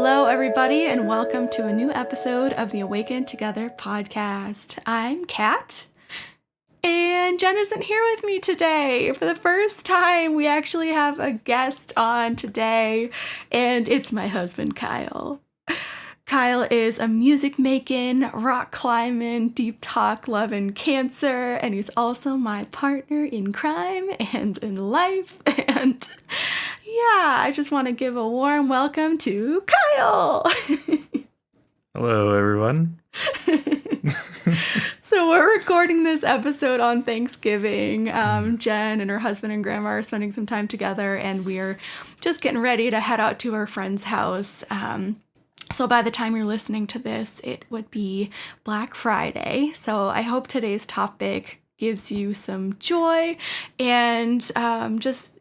Hello, everybody, and welcome to a new episode of the Awaken Together podcast. I'm Kat, and Jen isn't here with me today. For the first time, we actually have a guest on today, and it's my husband, Kyle. Kyle is a music-making, rock climbing, deep talk loving Cancer, and he's also my partner in crime and in life. And yeah, I just want to give a warm welcome to Kyle. Hello, everyone. So we're recording this episode on Thanksgiving. Jen and her husband and grandma are spending some time together, and we're just getting ready to head out to our friend's house. So by the time you're listening to this, it would be Black Friday. So I hope today's topic gives you some joy and just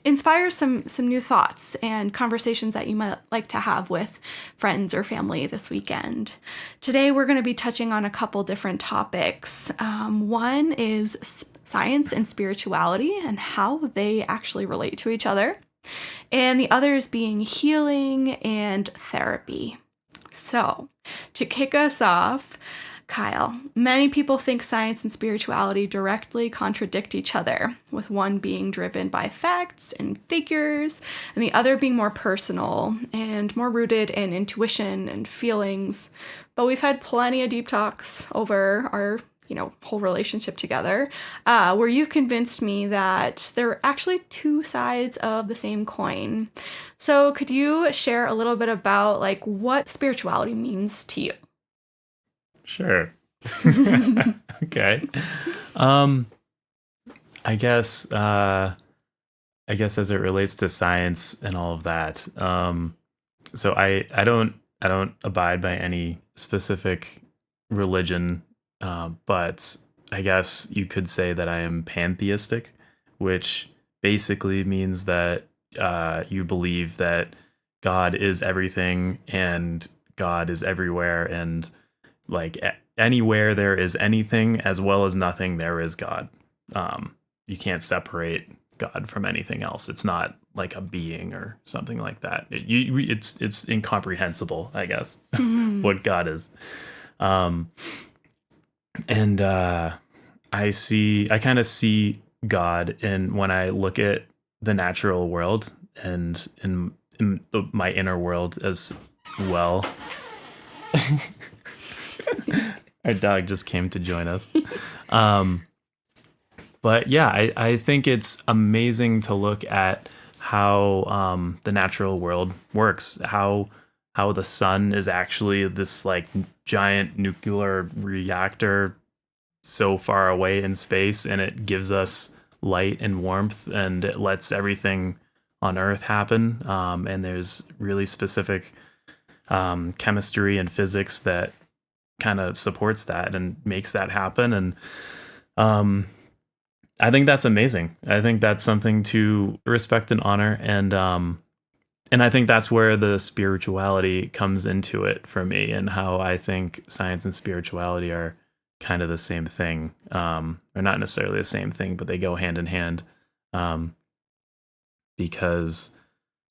inspires some new thoughts and conversations that you might like to have with friends or family this weekend. Today we're going to be touching on a couple different topics. One is science and spirituality and how they actually relate to each other. And the other is being healing and therapy. So, to kick us off, Kyle, many people think science and spirituality directly contradict each other, with one being driven by facts and figures, and the other being more personal and more rooted in intuition and feelings. But we've had plenty of deep talks over our whole relationship together, where you've convinced me that there are actually two sides of the same coin. So could you share a little bit about what spirituality means to you? Sure. Okay. I guess as it relates to science and all of that. So I don't abide by any specific religion. But I guess you could say that I am pantheistic, which basically means that you believe that God is everything and God is everywhere, and anywhere there is anything as well as nothing, there is God. You can't separate God from anything else. It's not like a being or something like that. It's incomprehensible, I guess, what God is. And I kind of see God when I look at the natural world and in my inner world as well. Our dog just came to join us. But yeah, I think it's amazing to look at how the natural world works, how the sun is actually this giant nuclear reactor so far away in space, and it gives us light and warmth, and it lets everything on Earth happen. And there's really specific chemistry and physics that kind of supports that and makes that happen. And I think that's amazing. I think that's something to respect and honor. And I think that's where the spirituality comes into it for me, and how I think science and spirituality are kind of the same thing. They're not necessarily the same thing, but they go hand in hand, because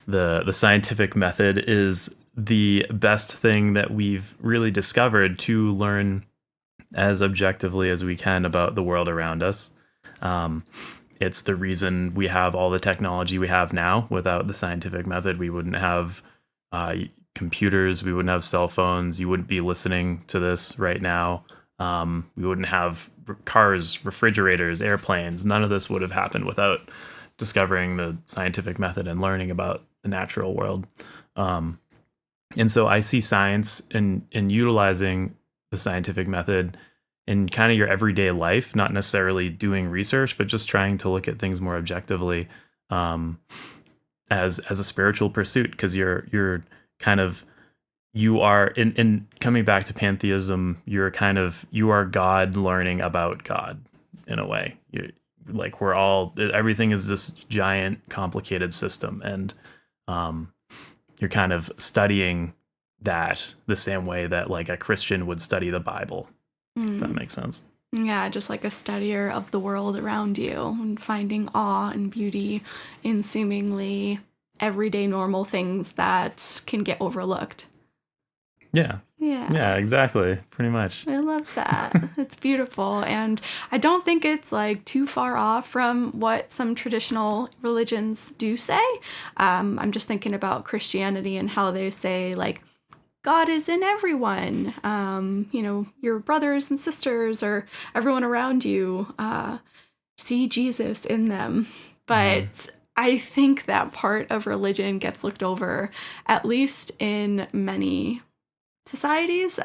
the scientific method is the best thing that we've really discovered to learn as objectively as we can about the world around us. It's the reason we have all the technology we have now. Without the scientific method, we wouldn't have computers, we wouldn't have cell phones, you wouldn't be listening to this right now. We wouldn't have cars, refrigerators, airplanes. None of this would have happened without discovering the scientific method and learning about the natural world. And so I see science in utilizing the scientific method in kind of your everyday life, not necessarily doing research, but just trying to look at things more objectively, as a spiritual pursuit, because you are in coming back to pantheism, you are God learning about God in a way. Everything is this giant complicated system, and you're kind of studying that the same way that a Christian would study the Bible. If that makes sense. Yeah, just like a studier of the world around you and finding awe and beauty in seemingly everyday normal things that can get overlooked. Yeah. Yeah. Yeah, exactly. Pretty much. I love that. It's beautiful. And I don't think it's like too far off from what some traditional religions do say. I'm just thinking about Christianity and how they say, like, God is in everyone. Your brothers and sisters or everyone around you, see Jesus in them. But I think that part of religion gets looked over, at least in many societies.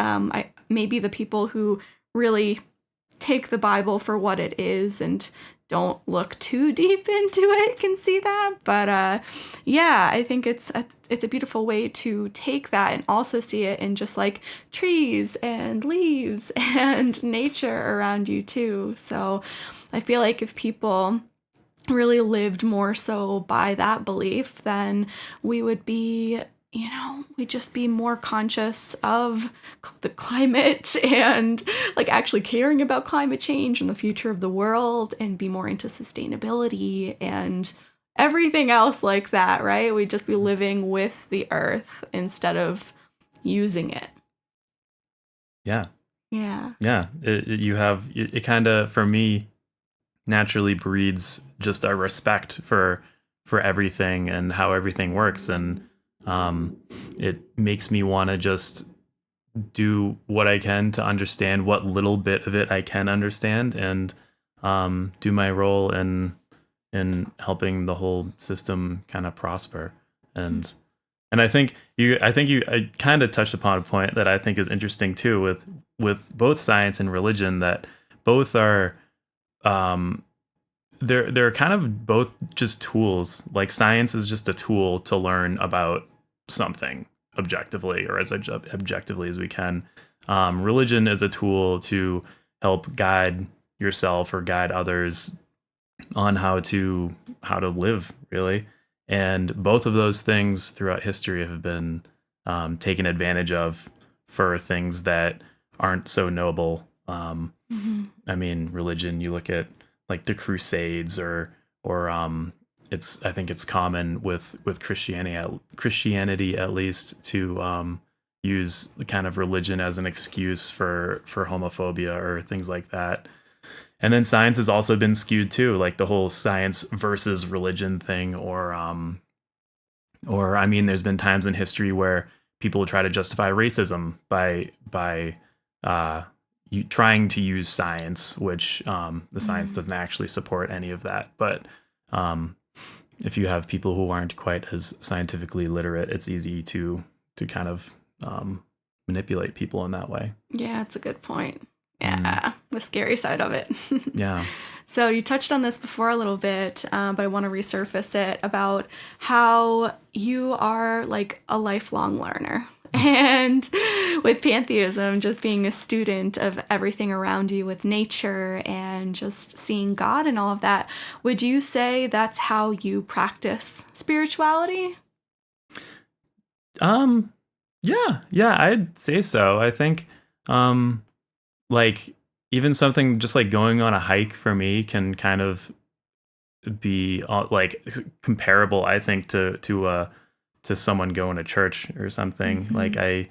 Maybe the people who really take the Bible for what it is and don't look too deep into it can see that. But I think it's a beautiful way to take that and also see it in just like trees and leaves and nature around you too. So I feel like if people really lived more so by that belief, then we would be, we'd just be more conscious of the climate and like actually caring about climate change and the future of the world and be more into sustainability and everything else like that, right? We'd just be living with the earth instead of using it. Yeah. Yeah. Yeah. It kind of, for me, naturally breeds just a respect for everything and how everything works, and it makes me want to just do what I can to understand what little bit of it I can understand, and do my role in helping the whole system kind of prosper. And I think I kind of touched upon a point that I think is interesting too, with both science and religion, that both are they're kind of both just tools. Like, science is just a tool to learn about something objectively, or as objectively as we can. Religion is a tool to help guide yourself or guide others on how to live, really. And both of those things throughout history have been taken advantage of for things that aren't so noble. I mean, religion, you look at like the Crusades, or I think it's common with Christianity at least, to use kind of religion as an excuse for homophobia or things like that. And then science has also been skewed too, like the whole science versus religion thing, or I mean, there's been times in history where people try to justify racism by you trying to use science, which the science doesn't actually support any of that. But if you have people who aren't quite as scientifically literate, it's easy to kind of manipulate people in that way. Yeah, it's a good point. Yeah, the scary side of it. Yeah. So you touched on this before a little bit, but I want to resurface it about how you are like a lifelong learner. And with pantheism, just being a student of everything around you with nature and just seeing God and all of that, would you say that's how you practice spirituality? Yeah, I'd say so. I think like even something just like going on a hike for me can kind of be like comparable, I think, to someone going to church or something. Like I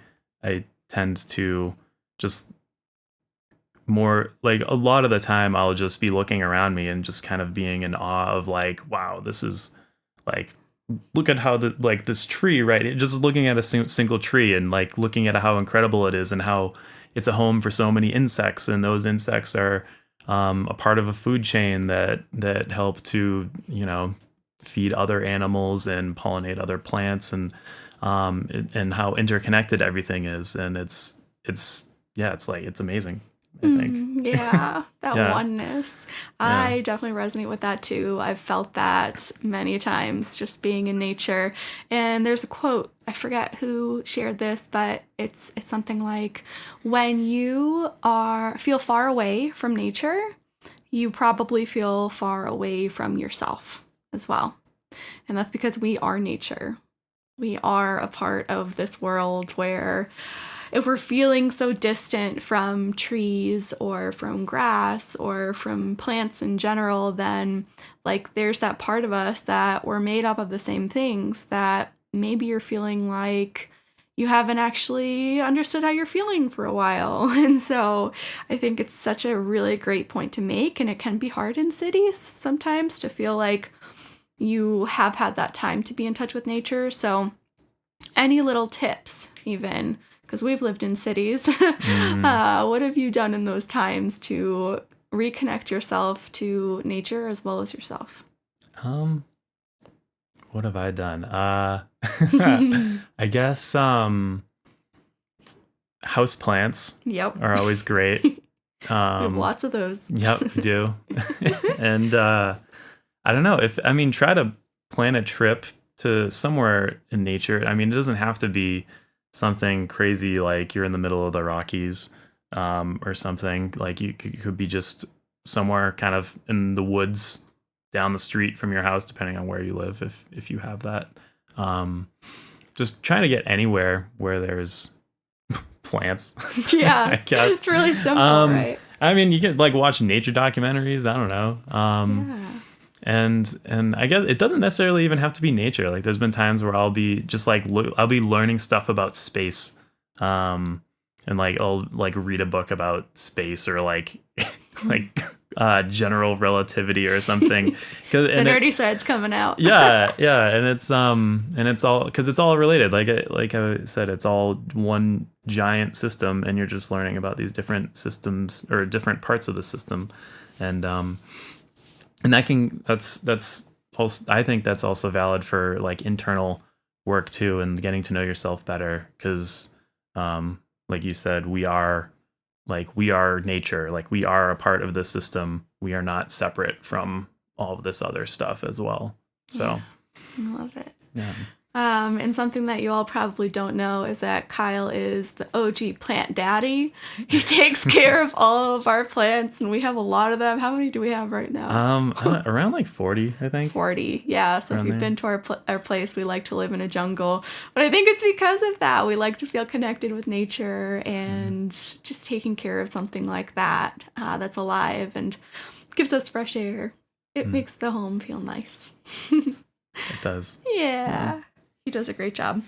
tend to just more, like, a lot of the time I'll just be looking around me and just kind of being in awe of like, wow, this is like, look at how this tree, right? Just looking at a single tree and like looking at how incredible it is and how it's a home for so many insects, and those insects are a part of a food chain that help to, feed other animals and pollinate other plants, and how interconnected everything is. And it's amazing, I think. Yeah, that Yeah. oneness. I definitely resonate with that too. I've felt that many times just being in nature. And there's a quote, I forget who shared this, but it's something like, when you feel far away from nature, you probably feel far away from yourself as well. And that's because we are nature. We are a part of this world where if we're feeling so distant from trees or from grass or from plants in general, then like there's that part of us that we're made up of the same things that maybe you're feeling like you haven't actually understood how you're feeling for a while. And so I think it's such a really great point to make, and it can be hard in cities sometimes to feel like you have had that time to be in touch with nature. So any little tips, even, because we've lived in cities, what have you done in those times to reconnect yourself to nature as well as yourself? What have I done? I guess house plants Yep. are always great. We have lots of those. Yep, do. And I don't know try to plan a trip to somewhere in nature. I mean, it doesn't have to be something crazy like you're in the middle of the Rockies or something. Like you could be just somewhere kind of in the woods down the street from your house, depending on where you live, if you have that. Just trying to get anywhere where there's plants. Yeah, I guess. It's really simple, right? I mean, you could like watch nature documentaries. I don't know. And I guess it doesn't necessarily even have to be nature. Like there's been times where I'll be just like I'll be learning stuff about space, and like I'll like read a book about space or like like general relativity or something. The nerdy side's coming out. yeah, and it's all because it's all related. Like I said, it's all one giant system, and you're just learning about these different systems or different parts of the system, and that's also, I think that's also valid for like internal work too, and getting to know yourself better because like you said, we are nature, like we are a part of the system. We are not separate from all of this other stuff as well. So I love it. Yeah. And something that you all probably don't know is that Kyle is the OG plant daddy. He takes care of all of our plants, and we have a lot of them. How many do we have right now? Around like 40, I think. 40, yeah. So Around if you've there. been to our place, we like to live in a jungle. But I think it's because of that. We like to feel connected with nature and just taking care of something like that that's alive and gives us fresh air. It makes the home feel nice. It does. Yeah. He does a great job.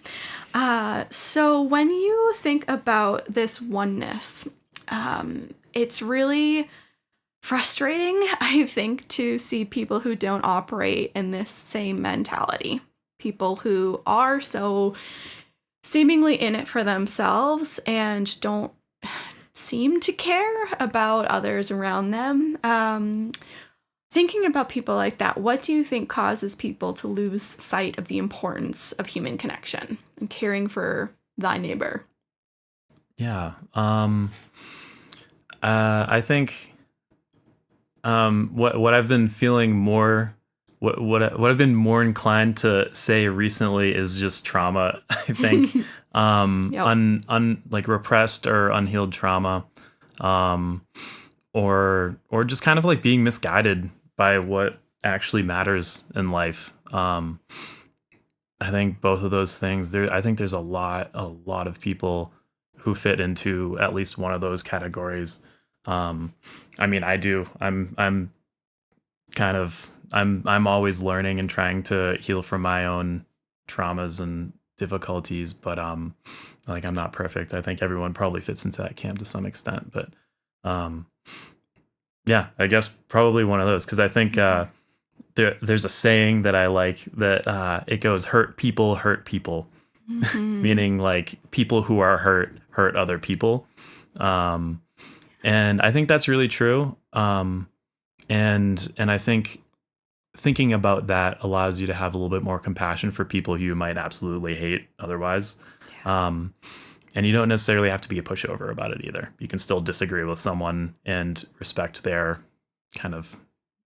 So when you think about this oneness, it's really frustrating, I think, to see people who don't operate in this same mentality. People who are so seemingly in it for themselves and don't seem to care about others around them. Thinking about people like that, what do you think causes people to lose sight of the importance of human connection and caring for thy neighbor? Yeah. I think what I've been feeling more what I've been more inclined to say recently is just trauma. I think yep. Like repressed or unhealed trauma, or just kind of like being misguided by what actually matters in life. I think both of those things. I think there's a lot of people who fit into at least one of those categories. I mean, I do. I'm always learning and trying to heal from my own traumas and difficulties, but like I'm not perfect. I think everyone probably fits into that camp to some extent, but yeah, I guess probably one of those, because I think there's a saying that I like that it goes, hurt people, meaning like people who are hurt other people. And I think that's really true. And I think thinking about that allows you to have a little bit more compassion for people who you might absolutely hate otherwise. Yeah. And you don't necessarily have to be a pushover about it either. You can still disagree with someone and respect their kind of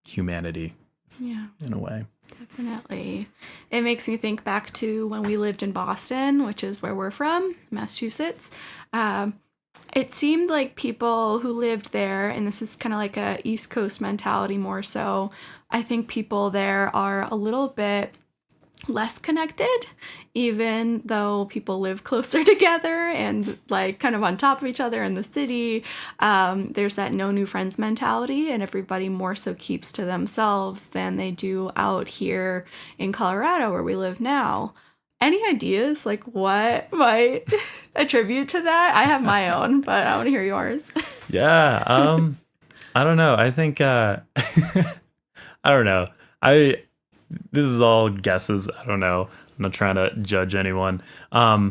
humanity. Yeah. In a way. Definitely. It makes me think back to when we lived in Boston, which is where we're from, Massachusetts. It seemed like people who lived there, and this is kind of like a East Coast mentality more so, I think people there are a little bit less connected, even though people live closer together and like kind of on top of each other in the city. There's that no new friends mentality, and everybody more so keeps to themselves than they do out here in Colorado where we live now. Any ideas like what might attribute to that? I have my own, but I want to hear yours. Yeah. I don't know. I think I don't know. I This is all guesses. I don't know. I'm not trying to judge anyone. But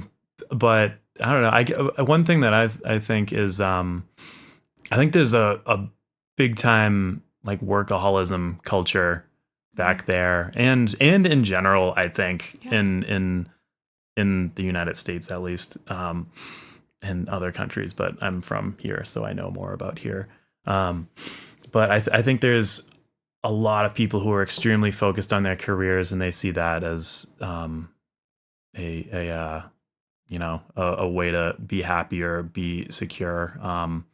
I don't know. One thing that I think is I think there's a big time like workaholism culture back there, and in general, I think Yeah. in the United States at least, and other countries. But I'm from here, so I know more about here. But I think there's a lot of people who are extremely focused on their careers, and they see that as a way to be happy or be secure.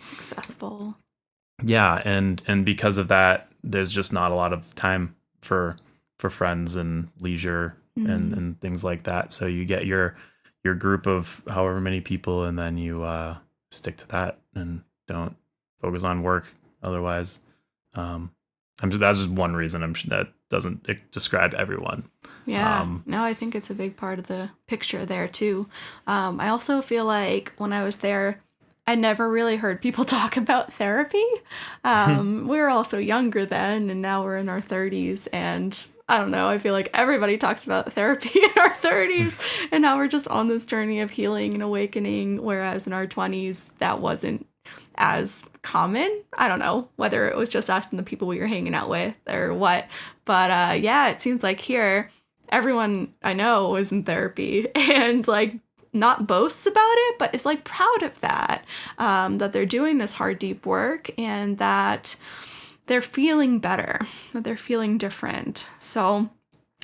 Successful. Yeah, and because of that, there's just not a lot of time for friends and leisure and things like that. So you get your group of however many people, and then you stick to that and don't focus on work otherwise. That's just one reason. That doesn't describe everyone. Yeah, no, I think it's a big part of the picture there too. I also feel like when I was there, I never really heard people talk about therapy. We were also younger then, and now we're in our 30s, and I don't know, I feel like everybody talks about therapy in our 30s, and now we're just on this journey of healing and awakening, whereas in our 20s, that wasn't as common. I don't know whether it was just us and the people we were hanging out with or what, but yeah, it seems like here everyone I know is in therapy and like not boasts about it, but is like proud of that, that they're doing this hard, deep work and that they're feeling better, that they're feeling different. So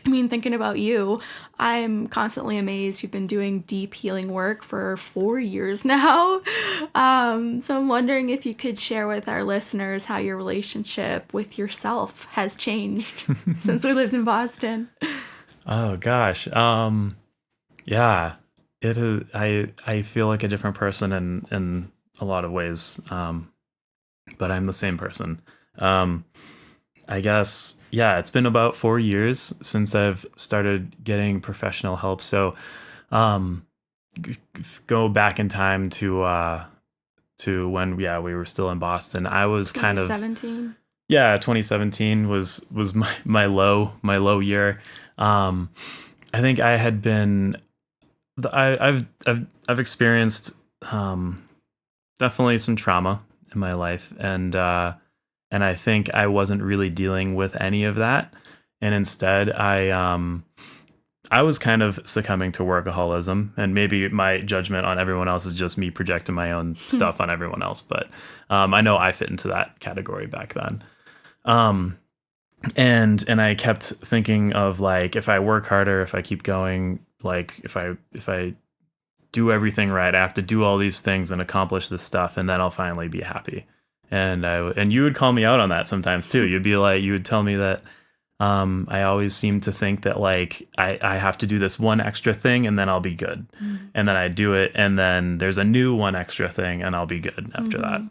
I mean, thinking about you, I'm constantly amazed you've been doing deep healing work for 4 years now. So I'm wondering if you could share with our listeners how your relationship with yourself has changed since we lived in Boston. Oh gosh. Yeah. It is I feel like a different person in a lot of ways. But I'm the same person. I guess, yeah, it's been about 4 years since I've started getting professional help. So, go back in time to when, yeah, we were still in Boston. I was kind of 2017. Yeah, 2017 was my low year. I think I had been I've experienced definitely some trauma in my life, and I think I wasn't really dealing with any of that, and instead I was kind of succumbing to workaholism, and maybe my judgment on everyone else is just me projecting my own stuff on everyone else, but I know I fit into that category back then. And I kept thinking of like, if I work harder, if I keep going, like if I do everything right, I have to do all these things and accomplish this stuff, and then I'll finally be happy. And you would call me out on that sometimes too. You would tell me that I always seem to think that like I have to do this one extra thing and then I'll be good. And then I do it, and then there's a new one extra thing and I'll be good after that.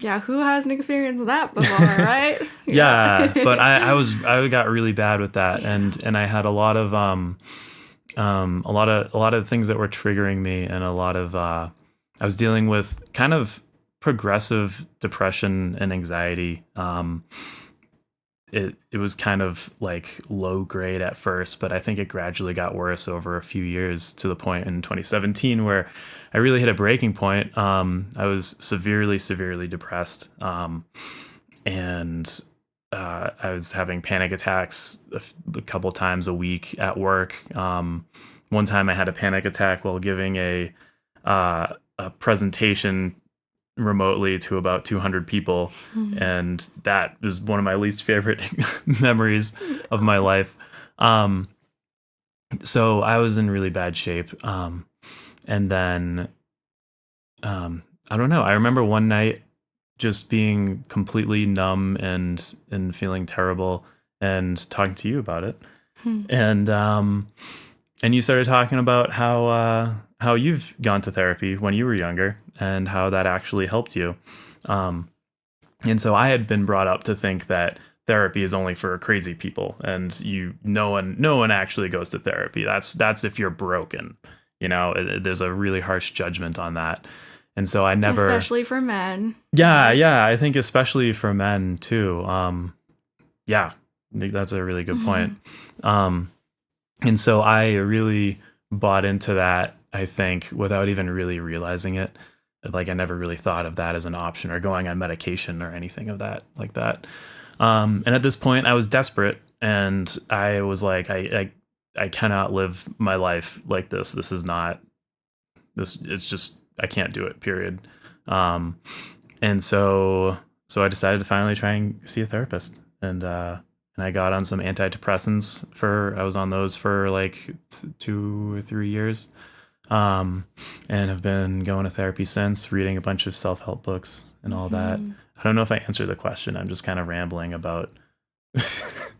Yeah, who hasn't experienced that before, right? Yeah, but I got really bad with that, and I had a lot of things that were triggering me, and a lot of I was dealing with kind of progressive depression and anxiety. It was kind of like low grade at first, but I think it gradually got worse over a few years, to the point in 2017 where I really hit a breaking point. I was severely depressed, and I was having panic attacks a couple times a week at work. One time I had a panic attack while giving a presentation remotely to about 200 people, and that is one of my least favorite memories of my life. So I was in really bad shape, and then I don't know, I remember one night just being completely numb and feeling terrible and talking to you about it. And you started talking about how you've gone to therapy when you were younger and how that actually helped you. And so I had been brought up to think that therapy is only for crazy people, and no one actually goes to therapy. That's if you're broken. There's a really harsh judgment on that. And so I never, especially for men. Yeah, I think especially for men too. Yeah, I think that's a really good point. And so I really bought into that, I think, without even really realizing it. Like I never really thought of that as an option or going on medication or anything of that like that. And at this point I was desperate, and I was like, I cannot live my life like this. This is not this. It's just, I can't do it, period. And so I decided to finally try and see a therapist, and I got on some antidepressants I was on those for like 2 or 3 years. And have been going to therapy since, reading a bunch of self-help books and all that. I don't know if I answered the question. I'm just kind of rambling about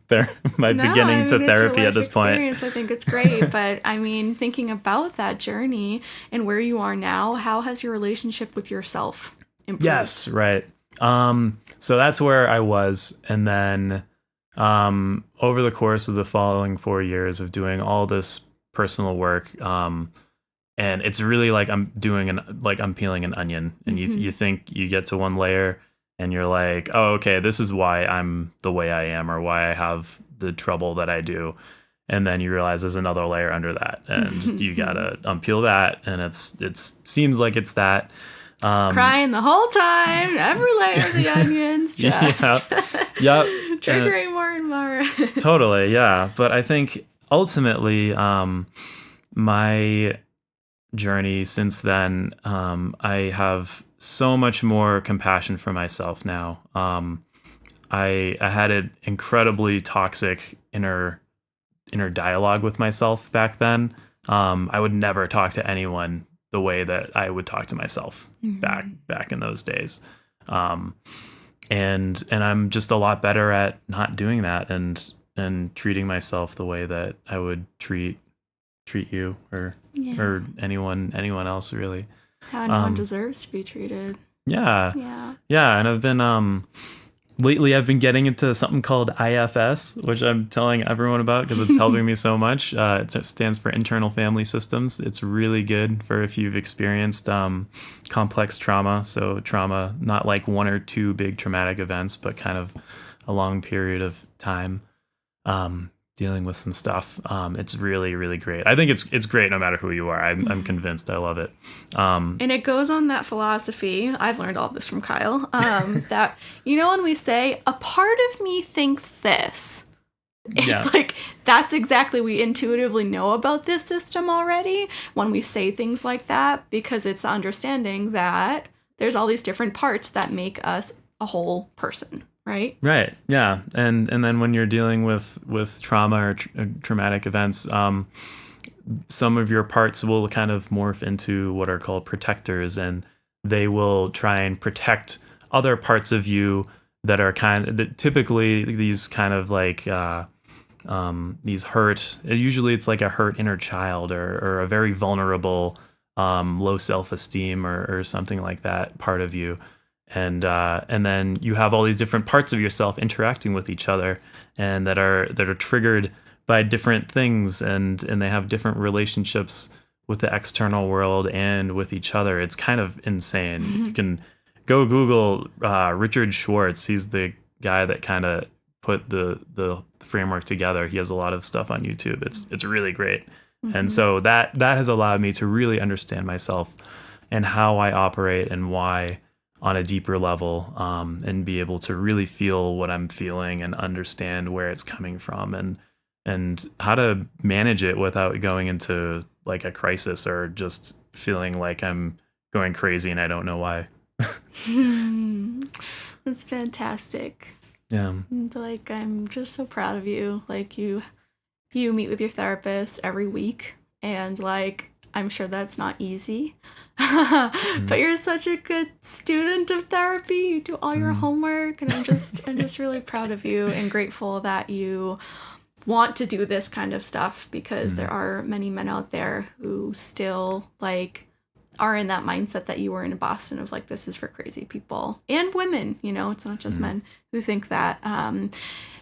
beginning to therapy at this point. I think it's great. But I mean, thinking about that journey and where you are now, how has your relationship with yourself improved? Yes, right. So that's where I was. And then over the course of the following 4 years of doing all this personal work, and it's really like I'm peeling an onion, and you think you get to one layer and you're like, oh, okay, this is why I'm the way I am, or why I have the trouble that I do. And then you realize there's another layer under that, and you gotta unpeel that. And it seems like it's that. Crying the whole time, every layer of the onions, just yep. triggering more and more. Totally, yeah. But I think ultimately, my journey since then, I have so much more compassion for myself now. I had an incredibly toxic inner dialogue with myself back then. I would never talk to anyone the way that I would talk to myself back in those days. And I'm just a lot better at not doing that, and treating myself the way that I would treat you or anyone else, really. How no one deserves to be treated. Yeah. And I've been lately I've been getting into something called IFS, which I'm telling everyone about because it's helping me so much. It stands for Internal Family Systems. It's really good for if you've experienced complex trauma. So trauma, not like 1 or 2 big traumatic events, but kind of a long period of time dealing with some stuff. It's really, really great. I think it's great no matter who you are. I'm convinced. I love it. And it goes on that philosophy. I've learned all this from Kyle. That, when we say, a part of me thinks this, it's like, that's exactly, we intuitively know about this system already when we say things like that, because it's the understanding that there's all these different parts that make us a whole person. Right. Yeah. And then when you're dealing with trauma or traumatic events, some of your parts will kind of morph into what are called protectors, and they will try and protect other parts of you that are typically these kind of like these hurt. Usually it's like a hurt inner child or a very vulnerable, low self-esteem or something like that part of you. And then you have all these different parts of yourself interacting with each other, and that are triggered by different things, and they have different relationships with the external world and with each other. It's kind of insane. You can go Google Richard Schwartz. He's the guy that kind of put the framework together. He has a lot of stuff on YouTube. It's really great. And so that has allowed me to really understand myself and how I operate and why, on a deeper level, and be able to really feel what I'm feeling and understand where it's coming from, and how to manage it without going into like a crisis or just feeling like I'm going crazy and I don't know why. That's fantastic. Yeah. And, like, I'm just so proud of you. Like, you meet with your therapist every week, and like, I'm sure that's not easy. But you're such a good student of therapy. You do all your homework, and I'm just really proud of you and grateful that you want to do this kind of stuff, because there are many men out there who still like are in that mindset that you were in Boston of like, this is for crazy people, and women, you know, it's not just men who think that.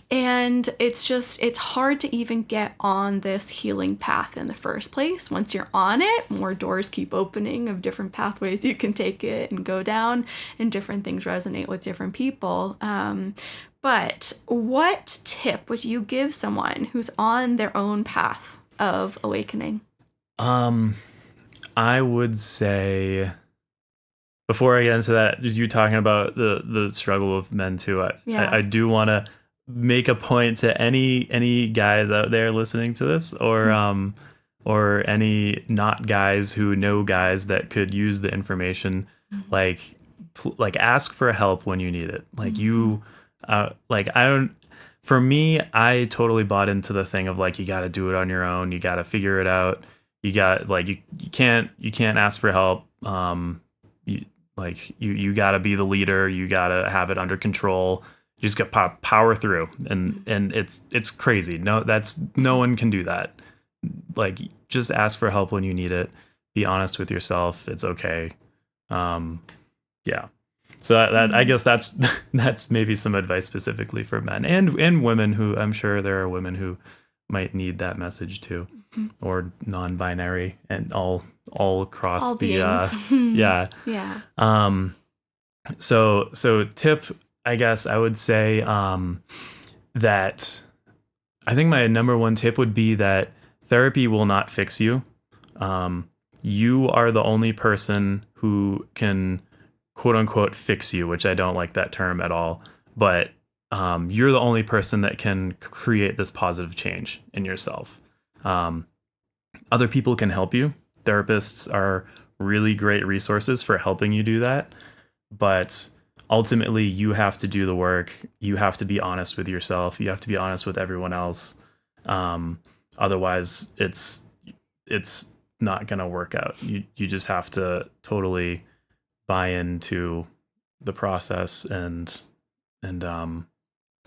And it's hard to even get on this healing path in the first place. Once you're on it, more doors keep opening of different pathways you can take it and go down, and different things resonate with different people. But what tip would you give someone who's on their own path of awakening? I would say, before I get into that, you talking about the struggle of men too. I do want to make a point to any guys out there listening to this, or any not guys who know guys that could use the information. Like ask for help when you need it. Like you, like I don't. For me, I totally bought into the thing of like, you got to do it on your own. You got to figure it out. You got like you can't ask for help. You got to be the leader. You got to have it under control. You just got power through, and it's crazy. No one can do that. Like, just ask for help when you need it. Be honest with yourself. It's okay. Yeah. So that I guess that's maybe some advice specifically for men and women, who I'm sure there are women who might need that message too, or non-binary, and all across all the yeah. So tip, I guess I would say that I think my number one tip would be that therapy will not fix you. You are the only person who can, quote unquote, fix you, which I don't like that term at all. But you're the only person that can create this positive change in yourself. Other people can help you. Therapists are really great resources for helping you do that. But ultimately, you have to do the work. You have to be honest with yourself. You have to be honest with everyone else. Otherwise, it's not going to work out. You just have to totally buy into the process and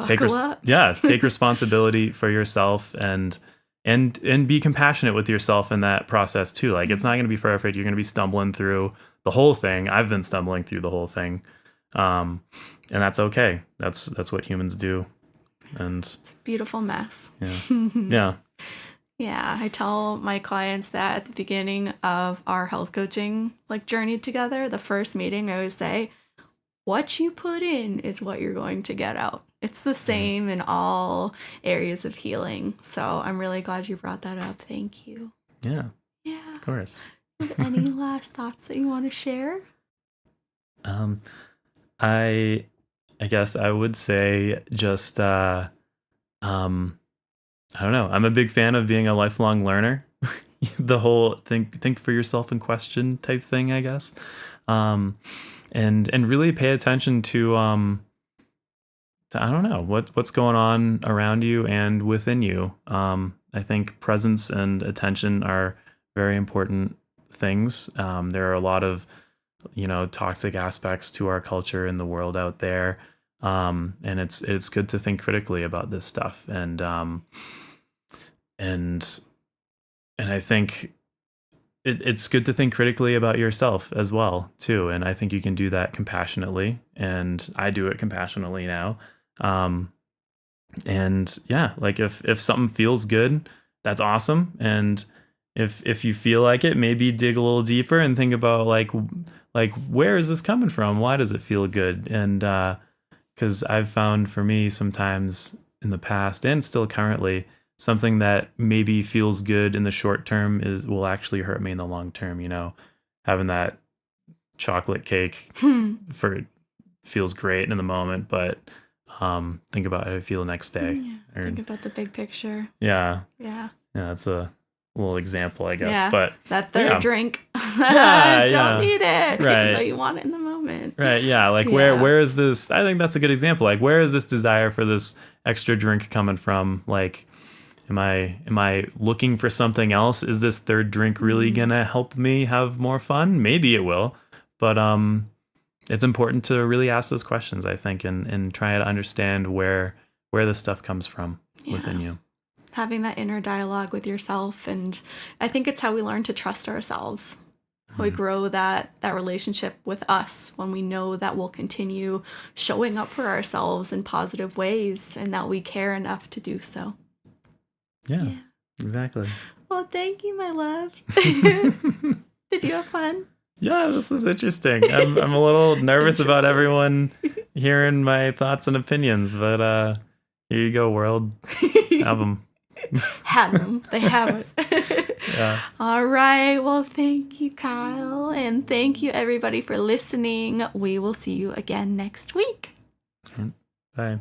take responsibility for yourself, and be compassionate with yourself in that process too. Like, it's not going to be perfect. You're going to be stumbling through the whole thing. I've been stumbling through the whole thing. And that's okay. That's what humans do. And it's a beautiful mess. Yeah. Yeah, I tell my clients that at the beginning of our health coaching journey together, the first meeting, I always say, what you put in is what you're going to get out. It's the same in all areas of healing. So I'm really glad you brought that up. Thank you. Yeah. Yeah. Of course. Any last thoughts that you want to share? I guess I would say just I don't know. I'm a big fan of being a lifelong learner. The whole think for yourself and question type thing, I guess. And really pay attention to I don't know, what's going on around you and within you. I think presence and attention are very important things. There are a lot of, toxic aspects to our culture and the world out there. And it's good to think critically about this stuff. And I think it's good to think critically about yourself as well too. And I think you can do that compassionately, and I do it compassionately now. And yeah, like if something feels good, that's awesome. And if you feel like it, maybe dig a little deeper and think about like where is this coming from? Why does it feel good? And because I've found for me sometimes in the past and still currently, something that maybe feels good in the short term will actually hurt me in the long term. Having that chocolate cake feels great in the moment, but think about how I feel the next day. Yeah, think about the big picture. Yeah. Yeah. Yeah, that's a little example, I guess. Yeah, but that third drink. Don't need it. Right. Even though you want it in the moment. Right. Yeah. Like where is this? I think that's a good example. Like, where is this desire for this extra drink coming from? Like, am I looking for something else? Is this third drink really gonna help me have more fun? Maybe it will, but it's important to really ask those questions, I think, and try to understand where this stuff comes from within you. having that inner dialogue with yourself. And I think it's how we learn to trust ourselves. How we grow that relationship with us when we know that we'll continue showing up for ourselves in positive ways and that we care enough to do so. Yeah. Exactly. Well, thank you, my love. Did you have fun? Yeah, this is interesting. I'm a little nervous about everyone hearing my thoughts and opinions, but here you go, world. Have them. Have them. They have it. Yeah. All right. Well, thank you, Kyle. And thank you, everybody, for listening. We will see you again next week. Bye.